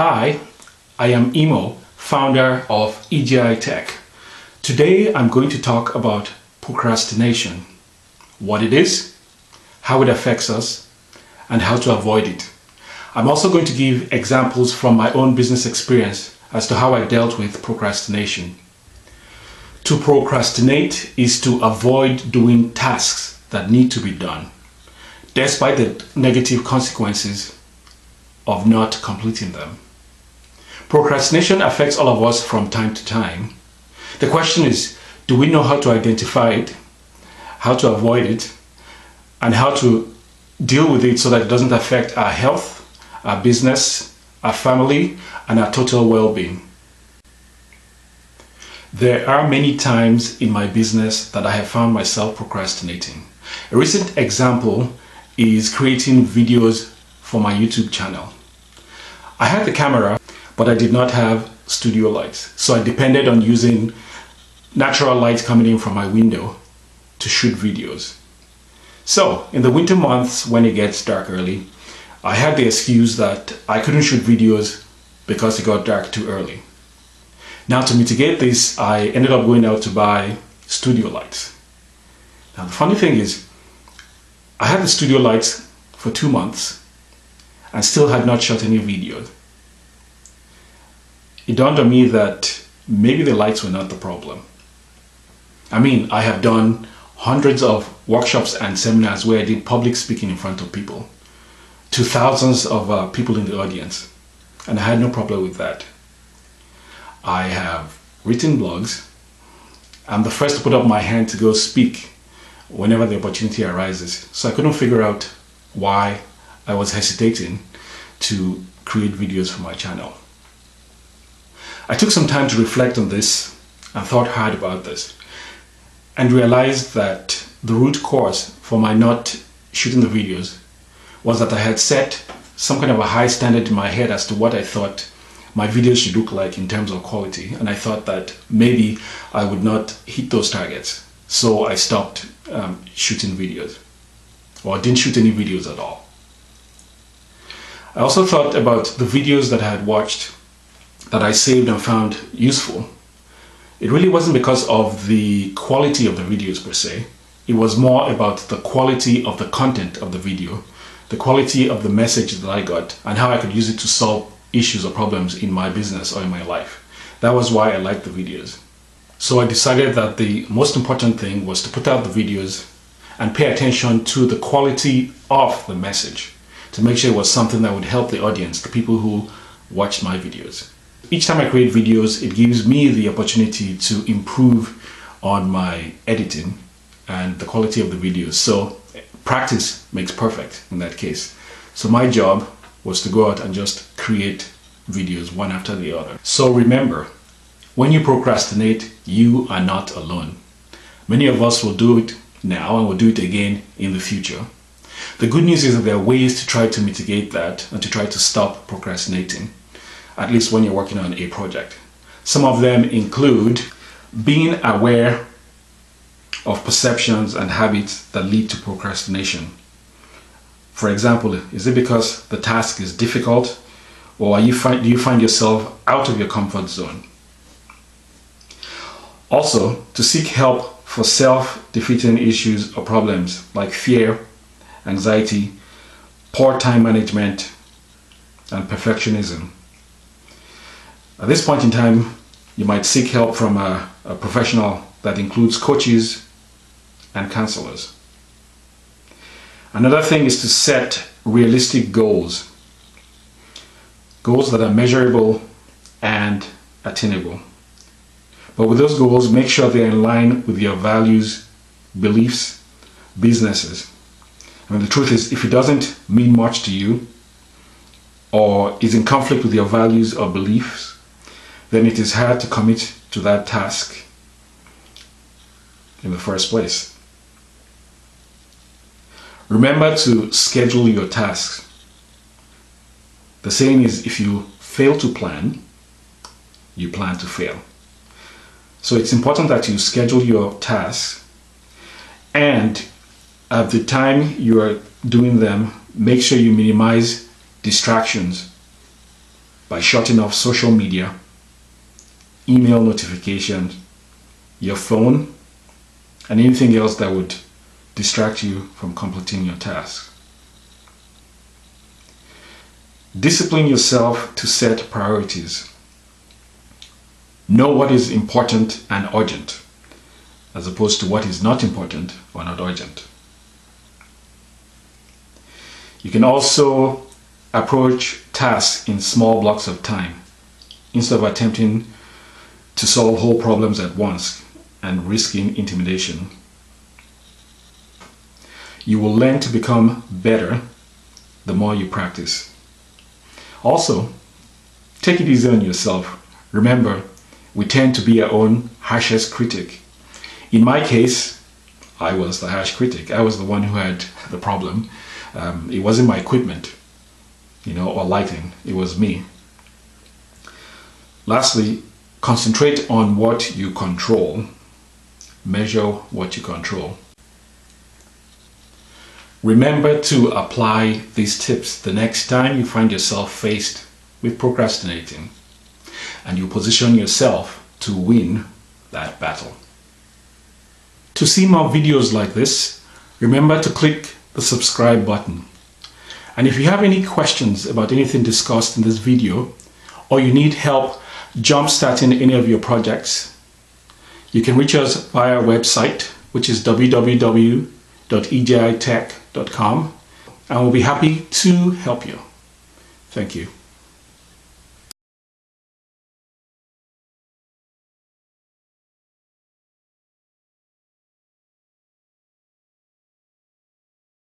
Hi, I am Imo, founder of EjiTech. Today I'm going to talk about procrastination, what it is, how it affects us, and how to avoid it. I'm also going to give examples from my own business experience as to how I dealt with procrastination. To procrastinate is to avoid doing tasks that need to be done, despite the negative consequences of not completing them. Procrastination affects all of us from time to time. The question is, do we know how to identify it, how to avoid it, and how to deal with it so that it doesn't affect our health, our business, our family, and our total well-being? There are many times in my business that I have found myself procrastinating. A recent example is creating videos for my YouTube channel. I had the camera, but I did not have studio lights, so I depended on using natural light coming in from my window to shoot videos. So in the winter months, when it gets dark early, I had the excuse that I couldn't shoot videos because it got dark too early. Now, to mitigate this, I ended up going out to buy studio lights. Now the funny thing is, I had the studio lights for 2 months and still had not shot any videos. It dawned on me that maybe the lights were not the problem. I mean, I have done hundreds of workshops and seminars where I did public speaking in front of people, to thousands of people in the audience, and I had no problem with that. I have written blogs. I'm the first to put up my hand to go speak whenever the opportunity arises. So I couldn't figure out why I was hesitating to create videos for my channel. I took some time to reflect on this and thought hard about this and realized that the root cause for my not shooting the videos was that I had set some kind of a high standard in my head as to what I thought my videos should look like in terms of quality, and I thought that maybe I would not hit those targets. So I stopped shooting videos, or didn't shoot any videos at all. I also thought about the videos that I had watched that I saved and found useful. It really wasn't because of the quality of the videos per se. It was more about the quality of the content of the video, the quality of the message that I got, and how I could use it to solve issues or problems in my business or in my life. That was why I liked the videos. So I decided that the most important thing was to put out the videos and pay attention to the quality of the message, to make sure it was something that would help the audience, the people who watched my videos. Each time I create videos, it gives me the opportunity to improve on my editing and the quality of the videos. So practice makes perfect in that case. So my job was to go out and just create videos one after the other. So remember, when you procrastinate, you are not alone. Many of us will do it now and will do it again in the future. The good news is that there are ways to try to mitigate that and to try to stop procrastinating, at least when you're working on a project. Some of them include being aware of perceptions and habits that lead to procrastination. For example, is it because the task is difficult, or do you find yourself out of your comfort zone? Also, to seek help for self-defeating issues or problems like fear, anxiety, poor time management, and perfectionism. At this point in time, you might seek help from a professional that includes coaches and counselors. Another thing is to set realistic goals. Goals that are measurable and attainable. But with those goals, make sure they're in line with your values, beliefs, businesses. I mean, the truth is, if it doesn't mean much to you or is in conflict with your values or beliefs, then it is hard to commit to that task in the first place. Remember to schedule your tasks. The saying is, if you fail to plan, you plan to fail. So it's important that you schedule your tasks, and at the time you are doing them, make sure you minimize distractions by shutting off social media, email notifications, your phone, and anything else that would distract you from completing your tasks. Discipline yourself to set priorities. Know what is important and urgent, as opposed to what is not important or not urgent. You can also approach tasks in small blocks of time instead of attempting to solve whole problems at once and risking intimidation. You will learn to become better the more you practice. Also, take it easy on yourself. Remember, we tend to be our own harshest critic. In my case, I was the harsh critic. I was the one who had the problem. It wasn't my equipment, or lighting. It was me. Lastly, concentrate on what you control. Measure what you control. Remember to apply these tips the next time you find yourself faced with procrastinating, and you position yourself to win that battle. To see more videos like this, remember to click the subscribe button. And if you have any questions about anything discussed in this video, or you need help jump-starting any of your projects, you can reach us via our website, which is www.EjiTech.com, and we'll be happy to help you. Thank you.